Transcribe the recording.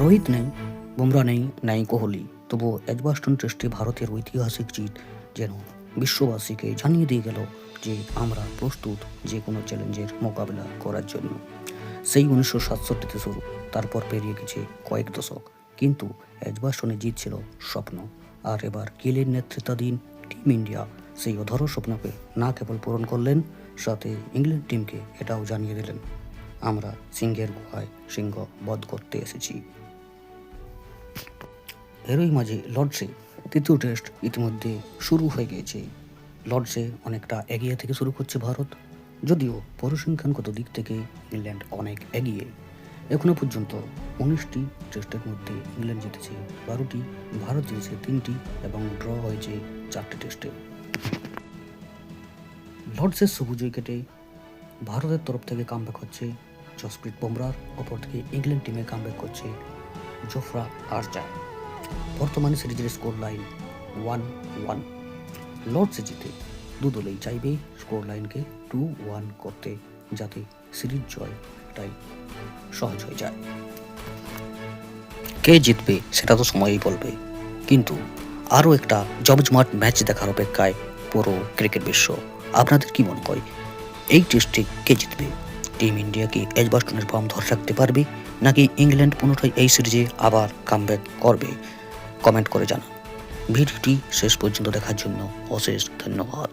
রোহিত নেই, বুমরা নেই কোহলি, তবুও এজবাস্টন টেস্টে ভারতের ঐতিহাসিক জিত যেন বিশ্ববাসীকে জানিয়ে দিয়ে গেল যে আমরা প্রস্তুত যে কোনো চ্যালেঞ্জের মোকাবিলা করার জন্য। সেই 1967-তে শুরু, তারপর পেরিয়ে গেছে কয়েক দশক, কিন্তু এজবাস্টনে জিত ছিল স্বপ্ন। আর এবার গিলের নেতৃত্বাধীন টিম ইন্ডিয়া সেই অধর স্বপ্নকে না কেবল পূরণ করলেন, সাথে ইংল্যান্ড টিমকে এটাও জানিয়ে দিলেন, আমরা সিংহের গুহায় সিংহ বধ করতে এসেছি। এরই মাঝে লর্ডসে তৃতীয় টেস্ট ইতিমধ্যে শুরু হয়ে গিয়েছে। লর্ডসে অনেকটা এগিয়ে থেকে শুরু করছে ভারত, যদিও পরিসংখ্যানগত দিক থেকে ইংল্যান্ড অনেক এগিয়ে। এখনো পর্যন্ত 19টি টেস্টের মধ্যে ইংল্যান্ড জিতেছে 12টি, ভারত জিতেছে 3টি এবং ড্র হয়েছে 4টি টেস্টে। লর্ডসের সবুজ উইকেটে ভারতের তরফ থেকে কামব্যাক হচ্ছে জসপ্রীত বুমরার, অপর থেকে ইংল্যান্ড টিমে কামব্যাক করছে জোফরা আর্চার। বর্তমানে সিরিজের স্কোর লাইন 1-1। লর্ডসে জিতে দু দলেই চাইবে স্কোর লাইনকে 2-1 করতে, যাতে সিরিজ জয় এটাই সহজ হয়ে যায়। কে জিতবে সেটা তো সময়ই বলবে, কিন্তু আরও একটা জমজমাট ম্যাচ দেখার অপেক্ষায় পুরো ক্রিকেট বিশ্ব। আপনাদের কি মনে হয়, এই টেস্টে কে জিতবে? টিম ইন্ডিয়া কি এজবাস্টনের ফর্ম ধরে রাখতে পারবে, নাকি ইংল্যান্ড পুনরায় এই সিরিজে আবার কামব্যাক করবে? কমেন্ট করে জানান। ভিডিওটি শেষ পর্যন্ত দেখার জন্য অশেষ ধন্যবাদ।